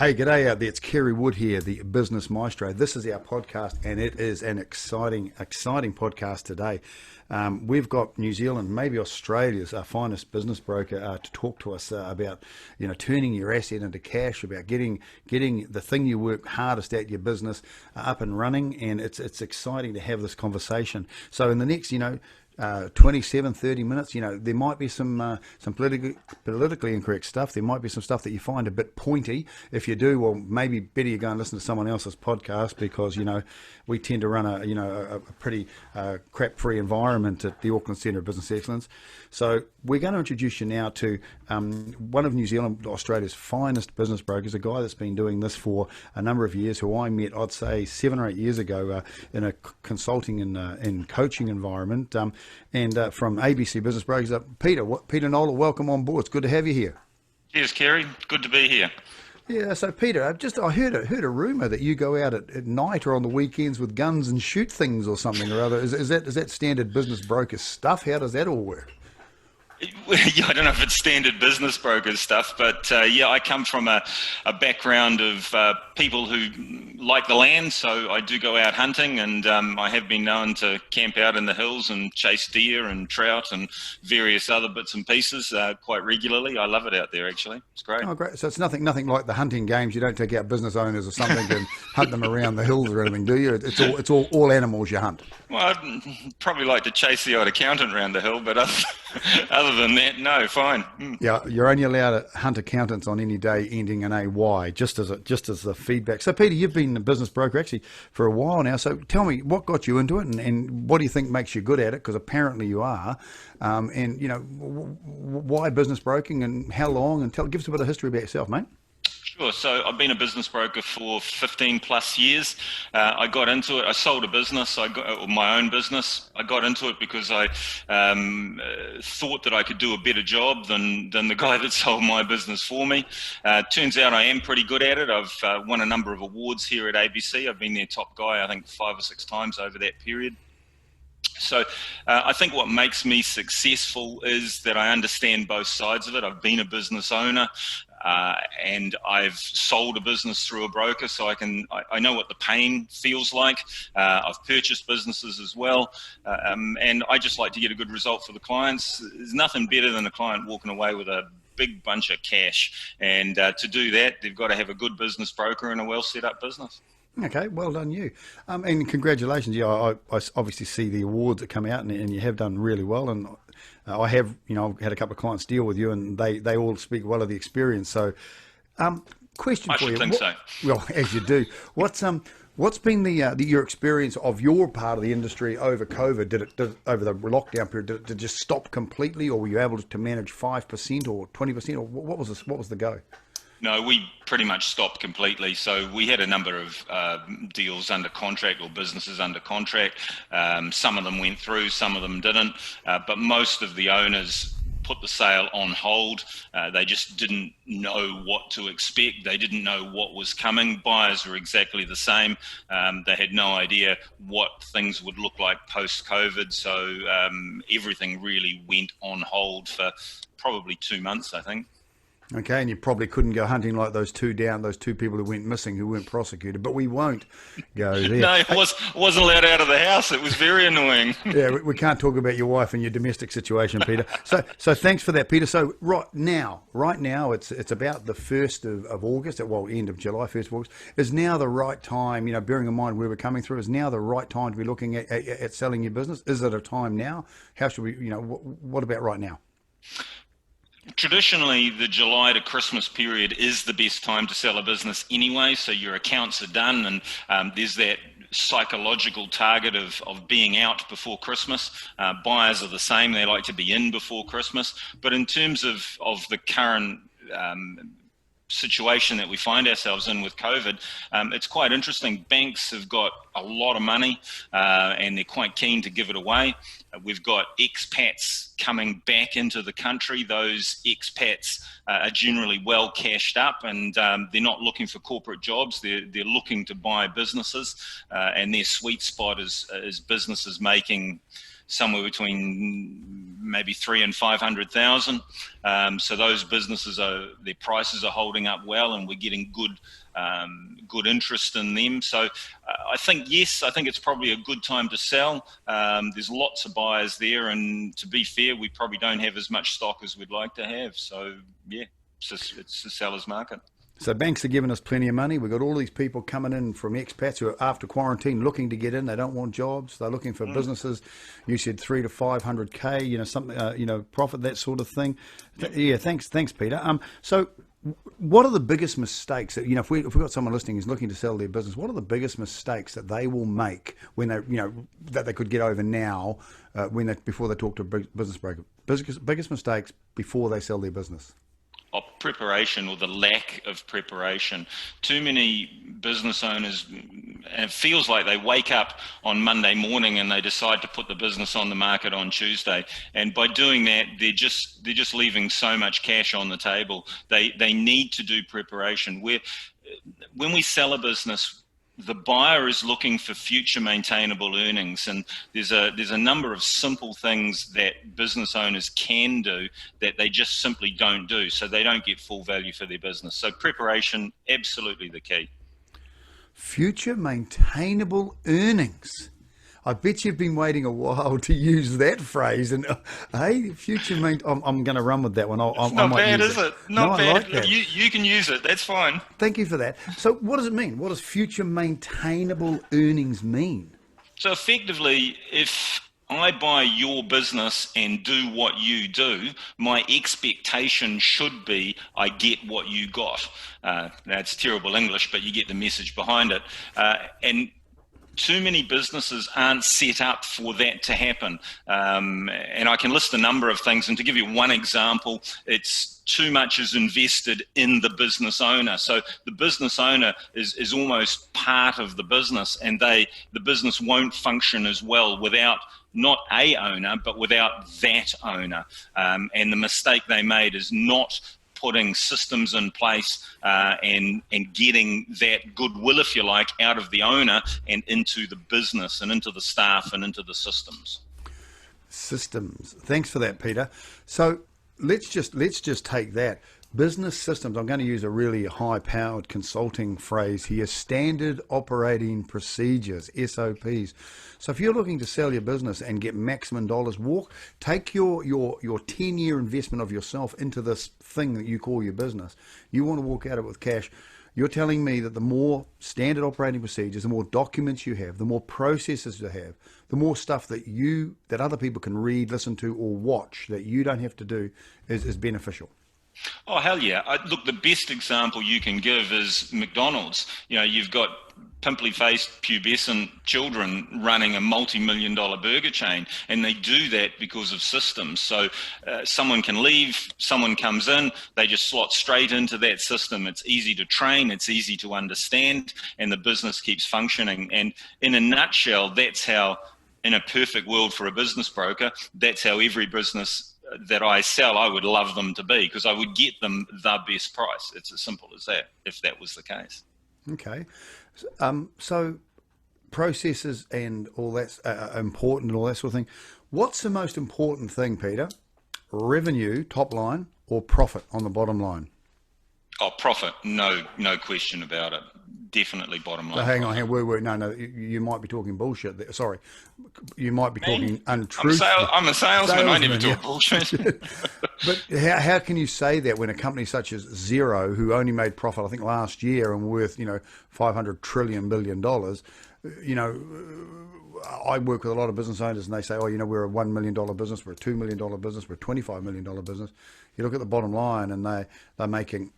Hey, g'day out there. It's Kerry Wood here, the Business Maestro. This is our podcast, and it is an exciting podcast today. We've got New Zealand, maybe Australia's finest business broker to talk to us about, turning your asset into cash, about getting the thing you work hardest at, your business, up and running. And it's exciting to have this conversation. So in the next, 27, 30 minutes, there might be some politically incorrect stuff. There might be some stuff that you find a bit pointy. If you do, well, maybe better you go and listen to someone else's podcast, because, we tend to run a pretty crap-free environment at the Auckland Centre of Business Excellence. So we're going to introduce you now to one of New Zealand, Australia's finest business brokers, a guy that's been doing this for a number of years, who I met, I'd say, 7 or 8 years ago in a consulting and coaching environment. And from ABC Business Brokers, Peter Nola, welcome on board. It's good to have you here. Cheers, Kerry. Good to be here. Yeah, so Peter, I heard a rumour that you go out at night or on the weekends with guns and shoot things or something or other. Is that standard business broker stuff? How does that all work? Yeah, I don't know if it's standard business broker stuff, but I come from a background of people who like the land, so I do go out hunting, and I have been known to camp out in the hills and chase deer and trout and various other bits and pieces quite regularly. I love it out there, actually. It's great. Oh, great. So it's nothing like the hunting games. You don't take out business owners or something and hunt them around the hills or anything, do you? It's all animals you hunt. Well, I'd probably like to chase the odd accountant around the hill, but other than that, no, fine. Yeah, you're only allowed to hunt accountants on any day ending in AY, just as the feedback. So, Peter, you've been a business broker actually for a while now. So, tell me, what got you into it, and what do you think makes you good at it? Because apparently you are. Why business broking, and how long? And give us a bit of history about yourself, mate. Sure. So I've been a business broker for 15 plus years. I got into it. I sold a business. My own business. I got into it because I thought that I could do a better job than the guy that sold my business for me. Turns out I am pretty good at it. I've won a number of awards here at ABC. I've been their top guy, I think, 5 or 6 times over that period. So I think what makes me successful is that I understand both sides of it. I've been a business owner. And I've sold a business through a broker, so I know what the pain feels like. I've purchased businesses as well, and I just like to get a good result for the clients. There's nothing better than a client walking away with a big bunch of cash, and to do that, they've got to have a good business broker and a well set up business. Okay, well done you. And congratulations. Yeah, I obviously see the awards that come out, and you have done really well. And I have, I've had a couple of clients deal with you, and they all speak well of the experience. So, question for you. I should think so. Well, as you do. What's been your experience of your part of the industry over COVID? Did over the lockdown period, did it just stop completely, or were you able to manage 5% or 20%, or what was the go? No, we pretty much stopped completely. So we had a number of deals under contract, or businesses under contract. Some of them went through, some of them didn't. But most of the owners put the sale on hold. They just didn't know what to expect. They didn't know what was coming. Buyers were exactly the same. They had no idea what things would look like post-COVID. So everything really went on hold for probably 2 months, I think. Okay, and you probably couldn't go hunting like those two people who went missing, who weren't prosecuted, but we won't go there. No, I wasn't allowed out of the house. It was very annoying. Yeah, we can't talk about your wife and your domestic situation, Peter. So thanks for that, Peter. So right now, it's about the 1st of August, end of July, 1st of August, is now the right time, bearing in mind where we're coming through, is now the right time to be looking at selling your business? Is it a time now? How should we, what about right now? Traditionally, the July to Christmas period is the best time to sell a business anyway, so your accounts are done, and there's that psychological target of being out before Christmas. Buyers are the same. They like to be in before Christmas. But in terms of the current situation that we find ourselves in with COVID, it's quite interesting. Banks have got a lot of money and they're quite keen to give it away. We've got expats coming back into the country. Those expats are generally well cashed up, and they're not looking for corporate jobs. They're looking to buy businesses, and their sweet spot is businesses making somewhere between maybe 300,000 and 500,000. So those businesses their prices are holding up well, and we're getting good interest in them. So I think it's probably a good time to sell. There's lots of buyers there, and to be fair, we probably don't have as much stock as we'd like to have. So yeah, it's a seller's market. So banks are giving us plenty of money. We've got all these people coming in from expats who are after quarantine looking to get in. They don't want jobs. They're looking for businesses. You said 300 to 500K, something, profit, that sort of thing. Yeah, thanks, Peter. So what are the biggest mistakes that, if we've got someone listening who's looking to sell their business, what are the biggest mistakes that they will make when they, that they could get over now before they talk to a business broker? Biggest mistakes before they sell their business? Of preparation, or the lack of preparation. Too many business owners, and it feels like they wake up on Monday morning and they decide to put the business on the market on Tuesday, and by doing that they're just leaving so much cash on the table. They need to do preparation. When we sell a business, the buyer is looking for future maintainable earnings, and there's a number of simple things that business owners can do that they just simply don't do, so they don't get full value for their business. So preparation, absolutely the key. Future maintainable earnings. I bet you've been waiting a while to use that phrase, and hey, I'm going to run with that one. It's not bad, is it? Not bad. Like that. You can use it. That's fine. Thank you for that. So, what does it mean? What does future maintainable earnings mean? So, effectively, if I buy your business and do what you do, my expectation should be I get what you got. That's terrible English, but you get the message behind it. And too many businesses aren't set up for that to happen. And I can list a number of things. And to give you one example, it's too much is invested in the business owner. So the business owner is almost part of the business, and the business won't function as well without not a owner, but without that owner. And the mistake they made is not putting systems in place and getting that goodwill, if you like, out of the owner and into the business and into the staff and into the systems. Systems. Thanks for that, Peter. So let's just take that. Business systems. I'm going to use a really high-powered consulting phrase here. Standard operating procedures, SOPs. So if you're looking to sell your business and get maximum dollars, take your 10-year investment of yourself into this thing that you call your business. You want to walk out of it with cash. You're telling me that the more standard operating procedures, the more documents you have, the more processes you have, the more stuff that other people can read, listen to, or watch that you don't have to do is beneficial. Oh, hell yeah. Look, the best example you can give is McDonald's. You've got pimply-faced, pubescent children running a multi-million-dollar burger chain, and they do that because of systems. So someone can leave, someone comes in, they just slot straight into that system. It's easy to train, it's easy to understand, and the business keeps functioning. And in a nutshell, that's how, in a perfect world for a business broker, that's how every business that I sell, I would love them to be, because I would get them the best price. It's as simple as that, if that was the case. Okay. So processes and all that's important and all that sort of thing. What's the most important thing, Peter? Revenue, top line, or profit on the bottom line? Oh, profit. No question about it. Definitely bottom line. So hang on, no, you might be talking bullshit there. Sorry. You might be talking untruth. I'm a salesman. I never talk bullshit. But how can you say that when a company such as Xero, who only made profit, I think, last year and worth, $500 trillion billion, I work with a lot of business owners and they say, we're a $1 million business, we're a $2 million business, we're a $25 million business. You look at the bottom line and they're making,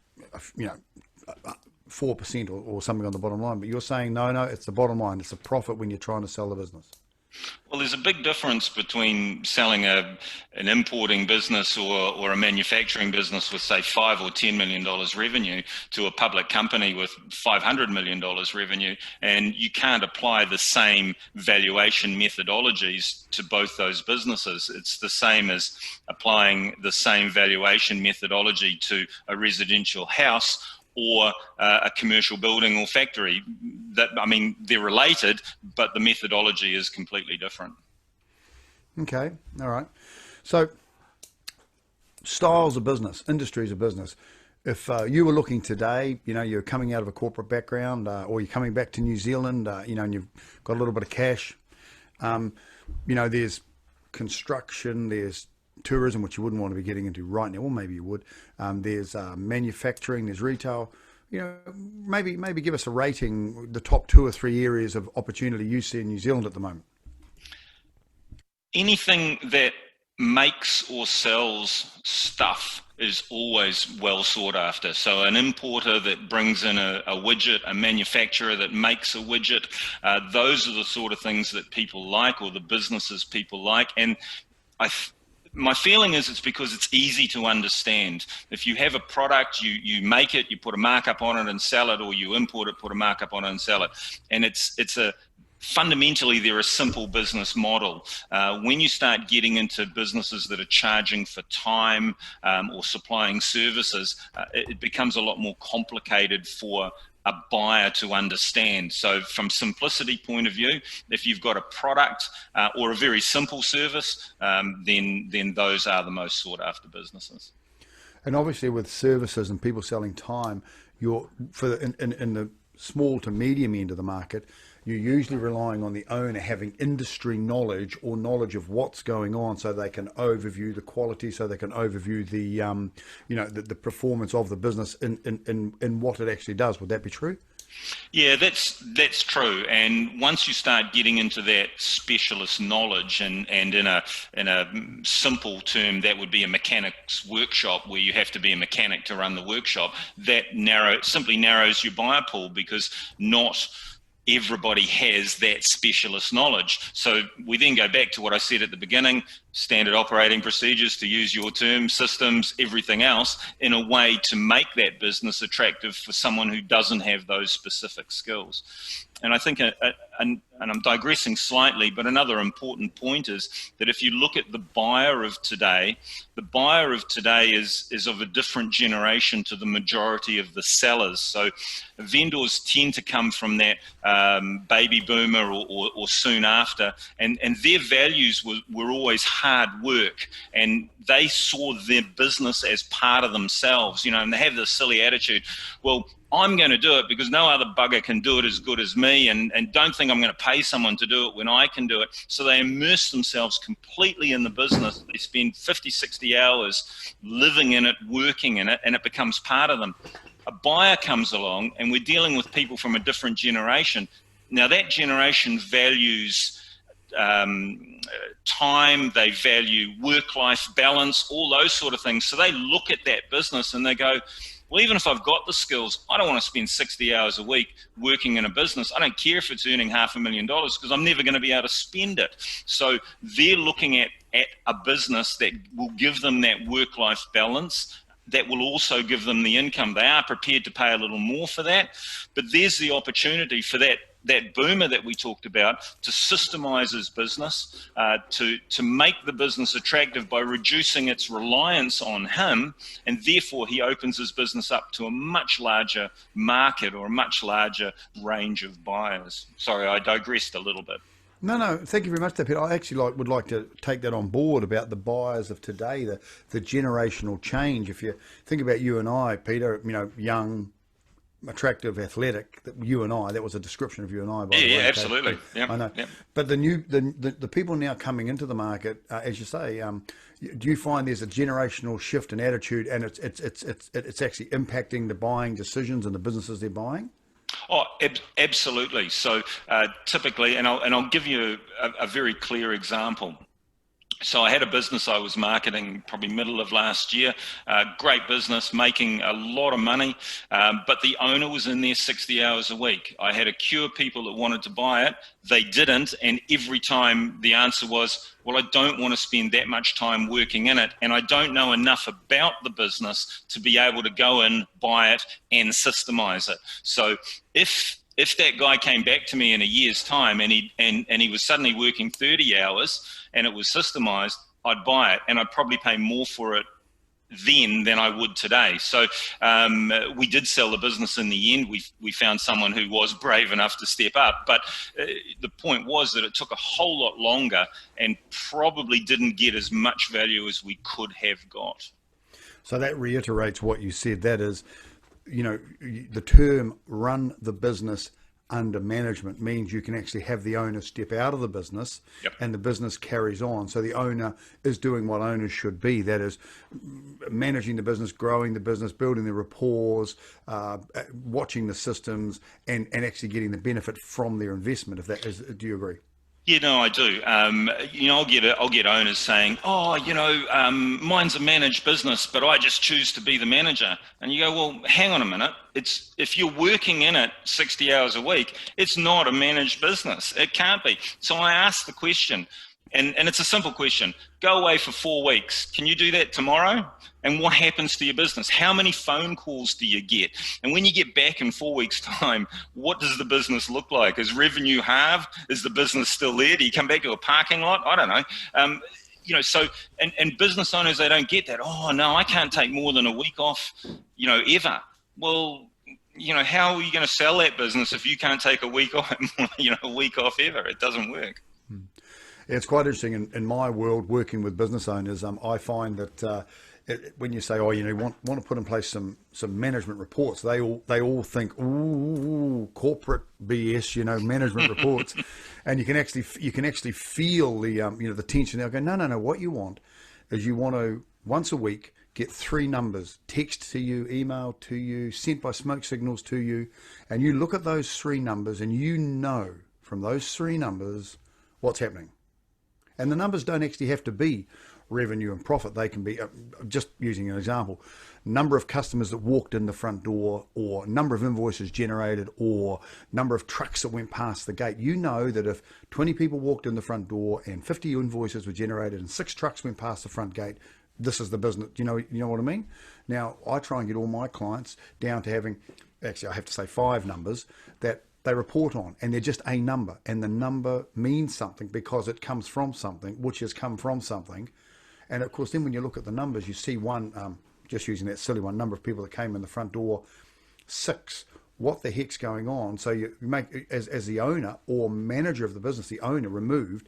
4% or something on the bottom line, but you're saying no, it's the bottom line. It's a profit when you're trying to sell the business. Well, there's a big difference between selling an importing business or a manufacturing business with, say, $5 or $10 million revenue to a public company with $500 million revenue, and you can't apply the same valuation methodologies to both those businesses. It's the same as applying the same valuation methodology to a residential house or a commercial building or factory. They're related, but the methodology is completely different. Okay, all right. So styles of business, industries of business. If you were looking today, you're coming out of a corporate background, or you're coming back to New Zealand, and you've got a little bit of cash, there's construction, there's tourism, which you wouldn't want to be getting into right now, or maybe you would. There's manufacturing, there's retail. Maybe give us a rating, the top 2 or 3 areas of opportunity you see in New Zealand at the moment. Anything that makes or sells stuff is always well sought after. So an importer that brings in a widget, a manufacturer that makes a widget, those are the sort of things that people like, or the businesses people like. And my feeling is it's because it's easy to understand. If you have a product, you make it, you put a markup on it and sell it, or you import it, put a markup on it and sell it. And fundamentally, they're a simple business model. When you start getting into businesses that are charging for time or supplying services, it becomes a lot more complicated for a buyer to understand. So from simplicity point of view, if you've got a product or a very simple service, then those are the most sought after businesses. And obviously with services and people selling time, in the small to medium end of the market, you're usually relying on the owner having industry knowledge or knowledge of what's going on, so they can overview the quality, so they can overview the performance of the business in what it actually does. Would that be true? Yeah, that's true. And once you start getting into that specialist knowledge, and in a simple term, that would be a mechanic's workshop, where you have to be a mechanic to run the workshop, that simply narrows your buyer pool, because not everybody has that specialist knowledge. So we then go back to what I said at the beginning: standard operating procedures, to use your term, systems, everything else, in a way to make that business attractive for someone who doesn't have those specific skills. And I think, and I'm digressing slightly, but another important point is that if you look at the buyer of today, the buyer of today is of a different generation to the majority of the sellers. So vendors tend to come from that baby boomer or soon after, and their values were always hard work, and they saw their business as part of themselves, and they have this silly attitude: well, I'm going to do it because no other bugger can do it as good as me, and don't think I'm going to pay someone to do it when I can do it. So they immerse themselves completely in the business. They spend 50, 60 hours living in it, working in it, and it becomes part of them. A buyer comes along, and we're dealing with people from a different generation. Now, that generation values time, they value work-life balance, all those sort of things. So they look at that business and they go, well, even if I've got the skills, I don't want to spend 60 hours a week working in a business. I don't care if it's earning $500,000, because I'm never going to be able to spend it. So they're looking at a business that will give them that work-life balance, that will also give them the income. They are prepared to pay a little more for that, but there's the opportunity for that boomer that we talked about to systemize his business, to make the business attractive by reducing its reliance on him, and therefore he opens his business up to a much larger market or a much larger range of buyers. Sorry, I digressed a little bit. No, thank you very much, Peter. I actually would like to take that on board about the buyers of today, the generational change. If you think about you and I, Peter, young, attractive, athletic, you and I, that was a description of you and I. By the way, absolutely. Yep. I know. Yep. But the people now coming into the market, as you say, do you find there's a generational shift in attitude, and it's actually impacting the buying decisions and the businesses they're buying? Oh, absolutely. So typically, and I'll give you a very clear example. So I had a business I was marketing probably middle of last year, great business, making a lot of money, but the owner was in there 60 hours a week. I had a queue of people that wanted to buy it. They didn't, and every time the answer was, well, I don't want to spend that much time working in it, and I don't know enough about the business to be able to go in, buy it, and systemize it. So if that guy came back to me in a year's time and he was suddenly working 30 hours and it was systemized, I'd buy it, and I'd probably pay more for it then than I would today. So we did sell the business in the end. We found someone who was brave enough to step up, but the point was that it took a whole lot longer and probably didn't get as much value as we could have got. So that reiterates what you said. That is, the term run the business under management means you can actually have the owner step out of the business. Yep. And the business carries on. So the owner is doing what owners should be. That is managing the business, growing the business, building the rapport, watching the systems, and actually getting the benefit from their investment. Do you agree? Yeah, no, I do. I'll get owners saying, "Oh, mine's a managed business, but I just choose to be the manager." And you go, "Well, hang on a minute. If you're working in it 60 hours a week, it's not a managed business. It can't be." So I asked the question, and it's a simple question: go away for 4 weeks. Can you do that tomorrow? And what happens to your business? How many phone calls do you get? And when you get back in 4 weeks' time, what does the business look like? Is revenue halved? Is the business still there? Do you come back to a parking lot? I don't know. So business owners, they don't get that. Oh, no, I can't take more than a week off, ever. Well, how are you going to sell that business if you can't take a week off, a week off ever? It doesn't work. It's quite interesting in my world working with business owners. I find that when you say, want to put in place some management reports, they all think, ooh, corporate BS, management reports, and you can actually feel the tension. They'll go, no. What you want is you want to once a week get 3 numbers, text to you, email to you, sent by smoke signals to you, and you look at those 3 numbers and from those 3 numbers what's happening. And the numbers don't actually have to be revenue and profit. They can be, just using an example, number of customers that walked in the front door, or number of invoices generated, or number of trucks that went past the gate. You know that if 20 people walked in the front door and 50 invoices were generated and 6 trucks went past the front gate, this is the business. You know what I mean? Now, I try and get all my clients down to having, actually I have to say 5 numbers that they report on, and they're just a number, and the number means something because it comes from something, which has come from something. And of course, then when you look at the numbers, you see one, just using that silly one, number of people that came in the front door, 6. What the heck's going on? So you make, as the owner or manager of the business, the owner removed,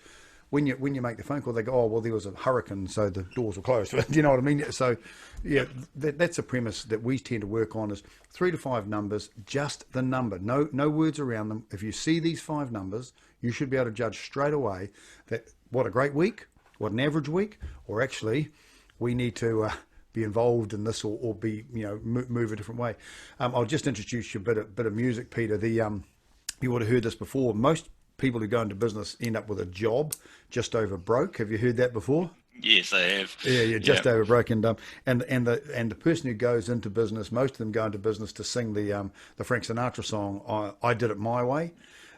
when you make the phone call, they go, oh, well, there was a hurricane, so the doors were closed. Do you know what I mean? So, yeah, that's a premise that we tend to work on, is 3 to 5 numbers, just the number, no words around them. If you see these 5 numbers, you should be able to judge straight away that what a great week, what an average week, or actually we need to be involved in this, or be, move a different way. I'll just introduce you a bit of music, Peter. You would have heard this before. Most people who go into business end up with a job just over broke. Have you heard that before? Yes, I have. Yeah, just over broke, and the person who goes into business, most of them go into business to sing the Frank Sinatra song, I Did It My Way.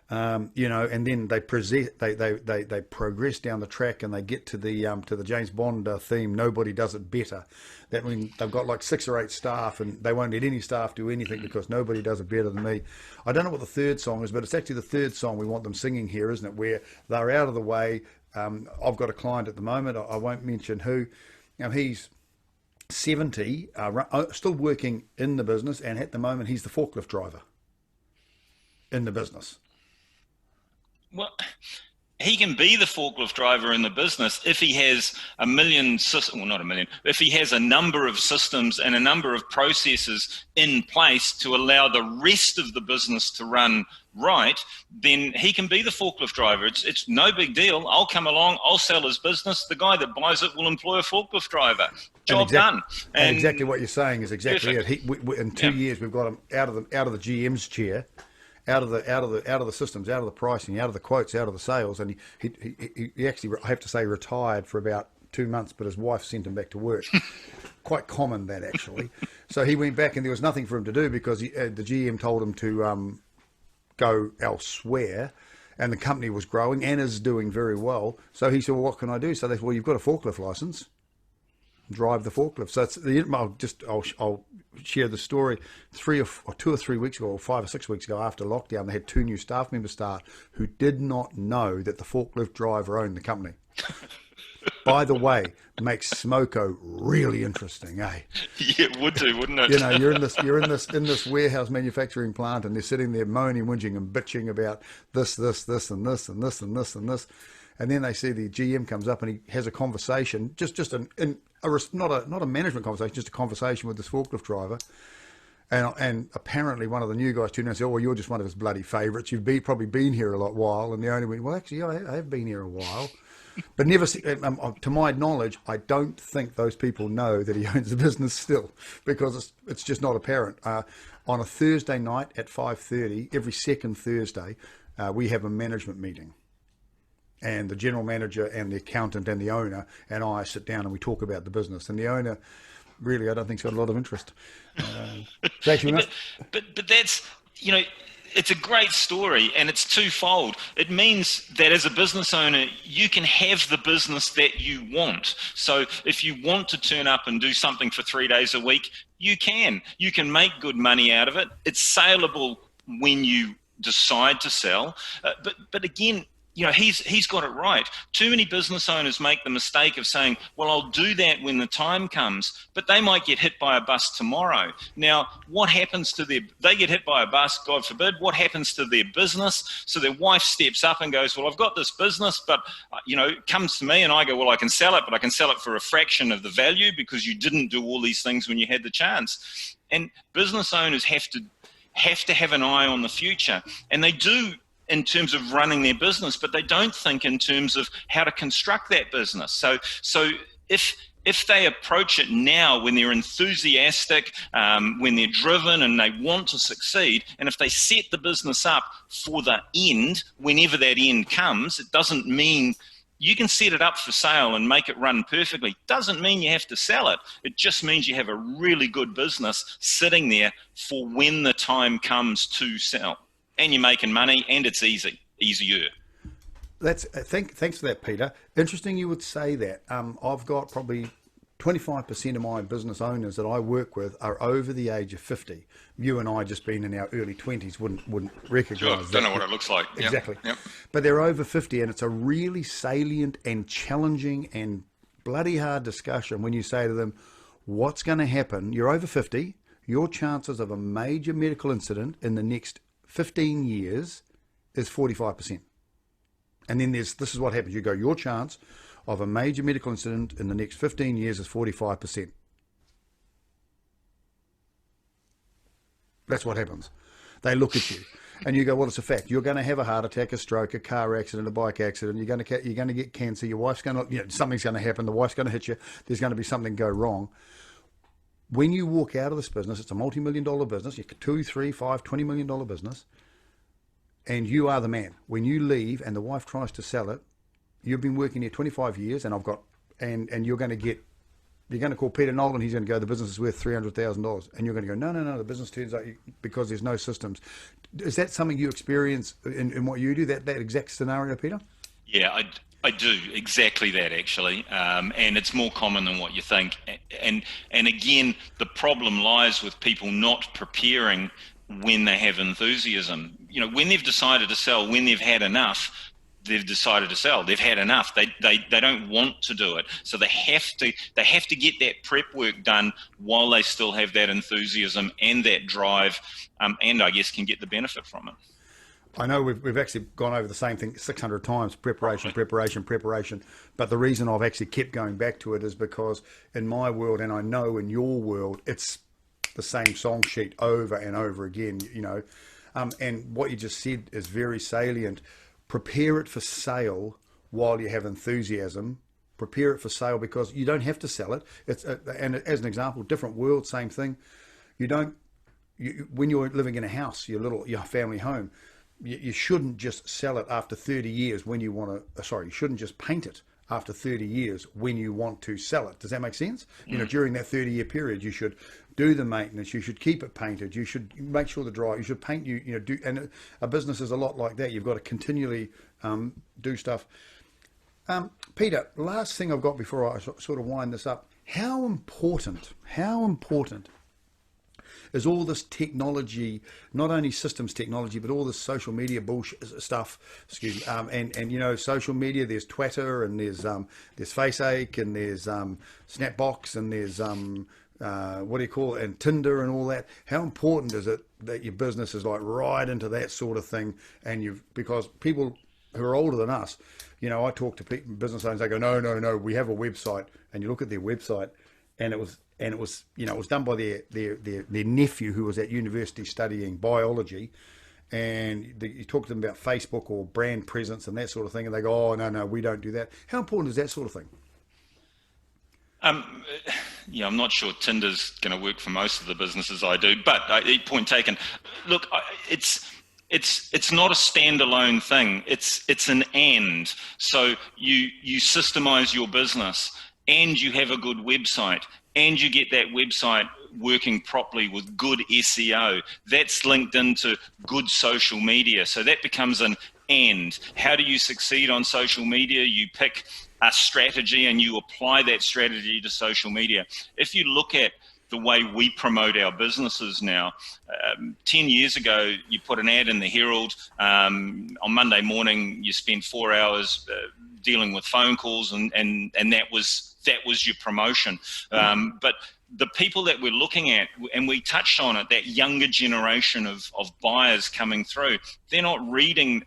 And then they progress down the track, and they get to the James Bond theme, Nobody Does It Better. That means they've got like 6 or 8 staff, and they won't let any staff do anything because nobody does it better than me. I don't know what the 3rd song is, but it's actually the 3rd song we want them singing here, isn't it? Where they're out of the way. I've got a client at the moment, I won't mention who. He's 70, still working in the business, and at the moment he's the forklift driver in the business. Well, he can be the forklift driver in the business if he has if he has a number of systems and a number of processes in place to allow the rest of the business to run right, then he can be the forklift driver. It's no big deal. I'll come along, I'll sell his business. The guy that buys it will employ a forklift driver. Job done. And exactly what you're saying is exactly perfect. It. In 2 years, we've got him out of the GM's chair, out of the systems, out of the pricing, out of the quotes, out of the sales, and he actually, I have to say, retired for about 2 months, but his wife sent him back to work. Quite common, that, actually. So he went back, and there was nothing for him to do because the GM told him to go elsewhere, and the company was growing and is doing very well. So he said, well, what can I do? So they said, well, you've got a forklift license. Drive the forklift. So it's I'll share the story. 2 or 3 weeks ago, or 5 or 6 weeks ago, after lockdown, they had 2 new staff members start who did not know that the forklift driver owned the company. By the way, makes Smoko really interesting, eh? Yeah, it would do, wouldn't it? You're in this warehouse manufacturing plant, and they're sitting there moaning, whinging, and bitching about this, and this, and this, and this, and this. And then they see the GM comes up, and he has a conversation, just an not a management conversation, just a conversation with this forklift driver. And apparently one of the new guys turned around and said, "Oh, well, you're just one of his bloody favourites. Probably been here a while." And the owner went, "Well, actually, I have been here a while." But never, to my knowledge, I don't think those people know that he owns the business still, because it's just not apparent. On a Thursday night at 5:30, every second Thursday, we have a management meeting. And the general manager and the accountant and the owner and I sit down and we talk about the business. And the owner, really, I don't think, has got a lot of interest. But that's, it's a great story, and it's twofold. It means that as a business owner, you can have the business that you want. So if you want to turn up and do something for 3 days a week, you can. You can make good money out of it. It's saleable when you decide to sell. But again, he's got it right. Too many business owners make the mistake of saying, well, I'll do that when the time comes, but they might get hit by a bus tomorrow. Now, what happens to they get hit by a bus, God forbid, what happens to their business? So their wife steps up and goes, well, I've got this business, but, comes to me, and I go, well, I can sell it, but I can sell it for a fraction of the value because you didn't do all these things when you had the chance. And business owners have to have an eye on the future, and they do in terms of running their business, but they don't think in terms of how to construct that business. So if they approach it now when they're enthusiastic, when they're driven and they want to succeed, and if they set the business up for the end, whenever that end comes, it doesn't mean you can set it up for sale and make it run perfectly. Doesn't mean you have to sell it. It just means you have a really good business sitting there for when the time comes to sell. And you're making money, and it's easier. Thanks for that, Peter. Interesting you would say that. I've got probably 25% of my business owners that I work with are over the age of 50. You and I, just being in our early 20s, wouldn't recognise that. Don't know what it looks like. Exactly. Yep. But they're over 50, and it's a really salient and challenging and bloody hard discussion when you say to them, what's going to happen? You're over 50. Your chances of a major medical incident in the next 15 years is 45%. And then this is what happens. You go, your chance of a major medical incident in the next 15 years is 45%. That's what happens. They look at you and you go, well, it's a fact. You're going to have a heart attack, a stroke, a car accident, a bike accident. You're going to get cancer. Your wife's going to, something's going to happen. The wife's going to hit you. There's going to be something go wrong. When you walk out of this business, it's a multi-million-dollar business, you're $2, $3, $5, $20 million business, and you are the man. When you leave and the wife tries to sell it, you've been working here 25 years, and you're going to call Peter Nola, and he's going to go, the business is worth $300,000, and you're going to go, no, the business turns out because there's no systems. Is that something you experience in what you do, that exact scenario, Peter? Yeah, I do exactly that, actually, and it's more common than what you think. And again, the problem lies with people not preparing when they have enthusiasm. When they've decided to sell, when they've had enough, they've decided to sell. They've had enough. They don't want to do it, so they have to get that prep work done while they still have that enthusiasm and that drive, and I guess can get the benefit from it. I know we've actually gone over the same thing 600 times, preparation. But the reason I've actually kept going back to it is because in my world, and I know in your world, it's the same song sheet over and over again, and what you just said is very salient. Prepare it for sale while you have enthusiasm. Prepare it for sale because you don't have to sell it. And as an example, different world, same thing. When you're living in a house, your family home, you shouldn't just sell it after 30 years when you want to, you shouldn't just paint it after 30 years when you want to sell it. Does that make sense? During that 30-year period, you should do the maintenance, you should keep it painted, you should make sure the dry, you should paint, and a business is a lot like that. You've got to continually do stuff. Peter, last thing I've got before I sort of wind this up, how important is all this technology, not only systems technology, but all this social media bullshit stuff, and social media, there's Twitter, and there's Faceache, and there's Snapbox, and there's and Tinder and all that. How important is it that your business is like right into that sort of thing, because people who are older than us, you know, I talk to people, business owners, they go, no, we have a website, and you look at their website, and it was, you know, it was done by their nephew who was at university studying biology, and you talk to them about Facebook or brand presence and that sort of thing, and they go, oh, no, we don't do that. How important is that sort of thing? Yeah, I'm not sure Tinder's going to work for most of the businesses I do, but point taken. Look, it's not a standalone thing. It's an and. So you systemize your business, and you have a good website, and you get that website working properly with good SEO. That's linked into good social media. So that becomes an and. How do you succeed on social media? You pick a strategy and you apply that strategy to social media. If you look at the way we promote our businesses now, 10 years ago, you put an ad in the Herald. On Monday morning, you spent 4 hours dealing with phone calls, and that was your promotion. But the people that we're looking at, and we touched on it, that younger generation of buyers coming through, they're not reading,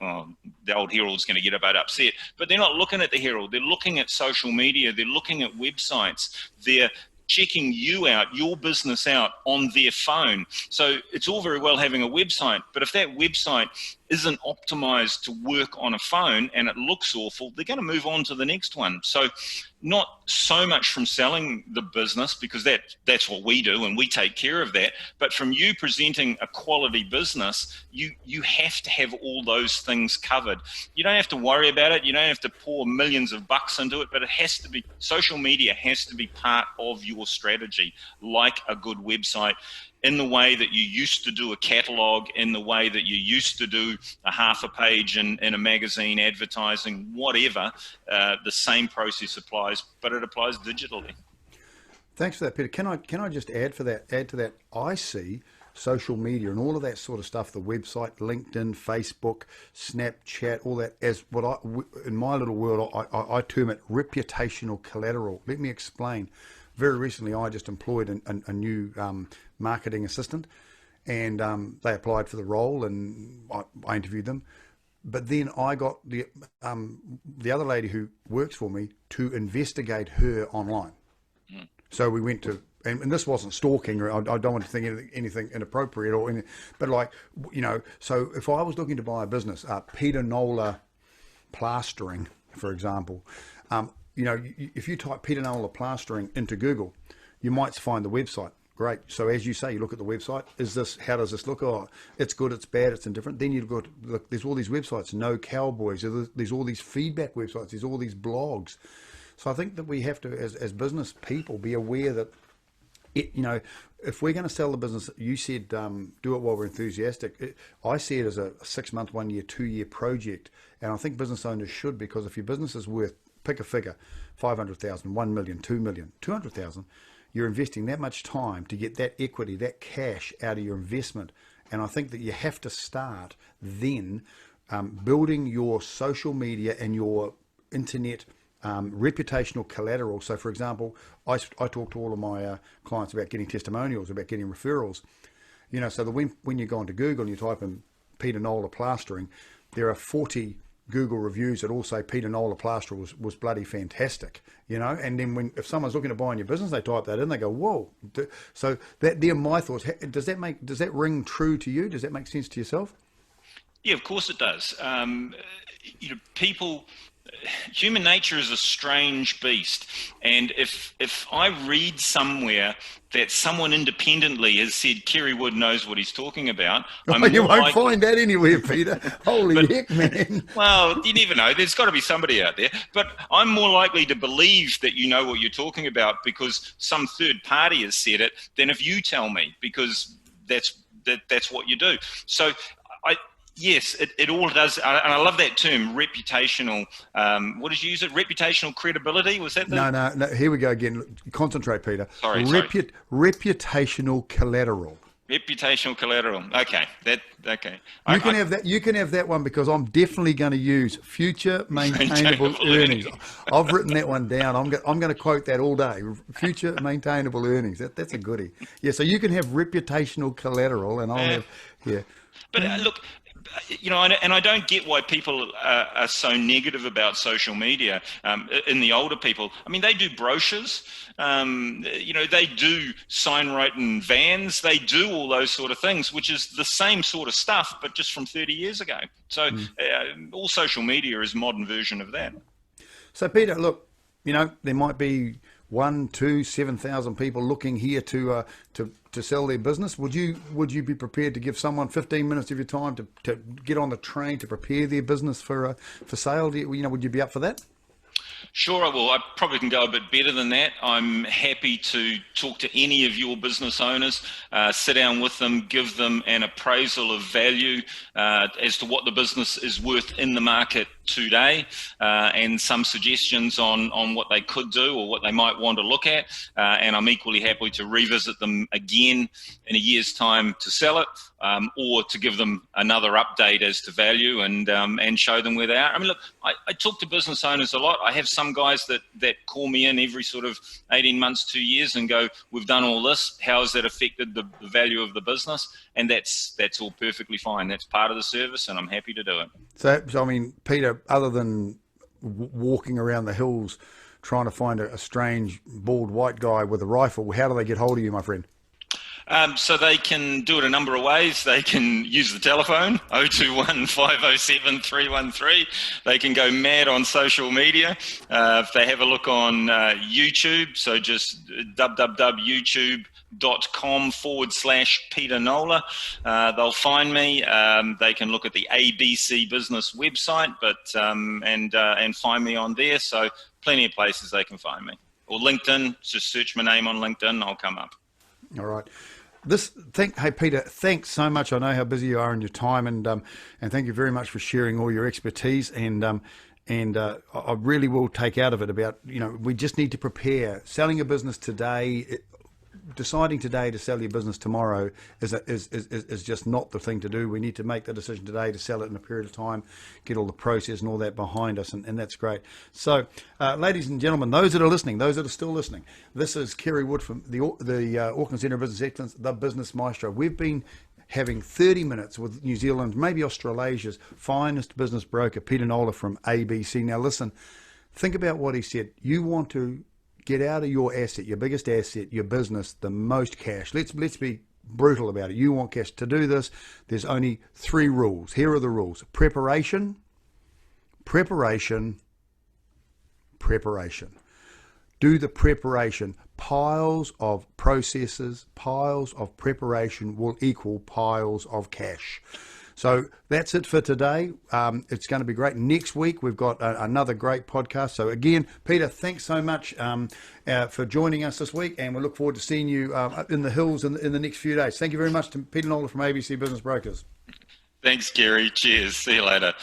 the old Herald's going to get a bit upset, but they're not looking at the Herald. They're looking at social media. They're looking at websites. They're checking you out, your business out on their phone. So it's all very well having a website, but if that website isn't optimized to work on a phone and it looks awful, they're going to move on to the next one. So not so much from selling the business, because that's what we do and we take care of that, but from you presenting a quality business, you have to have all those things covered. You don't have to worry about it. You don't have to pour millions of bucks into it, but it has to be, social media has to be part of your strategy, like a good website, in the way that you used to do a catalog, in the way that you used to do a half a page in a magazine, advertising, whatever. The same process applies, but it applies digitally. Thanks for that, Peter. Can I just add to that? I see social media and all of that sort of stuff, the website, LinkedIn, Facebook, Snapchat, all that, as what in my little world, I term it reputational collateral. Let me explain. Very recently, I just employed a new marketing assistant, and they applied for the role, and I interviewed them. But then I got the other lady who works for me to investigate her online. Mm. So we went to, and this wasn't stalking, or I don't want to think anything inappropriate or anything, but like, you know, so if I was looking to buy a business, Peter Nola plastering, for example, you know, if you type Peter Nola plastering into Google, you might find the website. Great. So as you say, you look at the website. How does this look? Oh, it's good, it's bad, it's indifferent. Then you've got, look, there's all these websites, No Cowboys, there's all these feedback websites, there's all these blogs. So I think that we have to, as business people, be aware that, you know, if we're going to sell the business, you said do it while we're enthusiastic. I see it as a 6-month, 1 year, 2 year project. And I think business owners should, because if your business is worth, pick a figure, 500,000, 1 million, 2 million, 200,000, you're investing that much time to get that equity, that cash out of your investment. And I think that you have to start then building your social media and your internet reputational collateral. So for example, I talk to all of my clients about getting testimonials, about getting referrals. You know, so when you go onto Google and you type in Peter Nola plastering, there are 40 Google reviews that all say Peter Nola plaster was bloody fantastic, you know. And then if someone's looking to buy in your business, they type that in, they go, whoa. So they're my thoughts. Does that ring true to you? Does that make sense to yourself? Yeah, of course it does. You know, human nature is a strange beast, and if I read somewhere that someone independently has said Kerry Wood knows what he's talking about, you won't find that anywhere, Peter. Holy heck, man. Well, you never know. There's got to be somebody out there. But I'm more likely to believe that you know what you're talking about because some third party has said it than if you tell me, because that's what you do. So yes, it all does, and I love that term, reputational. What did you use it? Reputational credibility? Was that the... No. Here we go again. Concentrate, Peter. Sorry. Reputational collateral. Reputational collateral. Okay. Okay. You can have that one, because I'm definitely going to use future maintainable earnings. I've written that one down. I'm going to quote that all day. Future maintainable earnings. That's a goodie. Yeah. So you can have reputational collateral, and I'll have. Yeah. But look, and I don't get why people are so negative about social media. In the older people, I mean, they do brochures, they do sign writing vans, they do all those sort of things, which is the same sort of stuff, but just from 30 years ago. So all social media is a modern version of that. So Peter, look, there might be 1, 2, 7,000 people looking here to sell their business. Would you be prepared to give someone 15 minutes of your time to get on the train to prepare their business for sale? Would you be up for that? Sure, I will. I probably can go a bit better than that. I'm happy to talk to any of your business owners, sit down with them, give them an appraisal of value as to what the business is worth in the market today, and some suggestions on what they could do or what they might want to look at. And I'm equally happy to revisit them again in a year's time to sell it, or to give them another update as to value and show them where they are. I mean, look, I talk to business owners a lot. I have some guys that call me in every sort of 18 months, 2 years and go, we've done all this. How has that affected the value of the business? And that's all perfectly fine. That's part of the service, and I'm happy to do it. So I mean, Peter, other than walking around the hills trying to find a strange bald white guy with a rifle, how do they get hold of you, my friend? So they can do it a number of ways. They can use the telephone, 021 507 313. They can go mad on social media. If they have a look on YouTube, so just www.youtube.com/Peter Nola, they'll find me. They can look at the ABC Business website, and find me on there. So plenty of places they can find me. Or LinkedIn, just search my name on LinkedIn, I'll come up. All right. Hey Peter, thanks so much. I know how busy you are in your time, and thank you very much for sharing all your expertise. And I really will take out of it about we just need to prepare. Selling a business today, deciding today to sell your business tomorrow is just not the thing to do. We need to make the decision today to sell it in a period of time, get all the process and all that behind us, and that's great. So, ladies and gentlemen, those that are listening, those that are still listening, this is Kerry Wood from the Auckland Centre of Business Excellence, the Business Maestro. We've been having 30 minutes with New Zealand, maybe Australasia's finest business broker, Peter Nola from ABC. Now listen, think about what he said. You want to get out of your asset, your biggest asset, your business, the most cash. Let's be brutal about it. You want cash. To do this, there's only 3 rules. Here are the rules. Preparation. Do the preparation. Piles of processes, piles of preparation will equal piles of cash. So that's it for today. It's going to be great. Next week, we've got another great podcast. So again, Peter, thanks so much for joining us this week, and we look forward to seeing you up in the hills in the next few days. Thank you very much to Peter Nola from ABC Business Brokers. Thanks, Kerry. Cheers. See you later.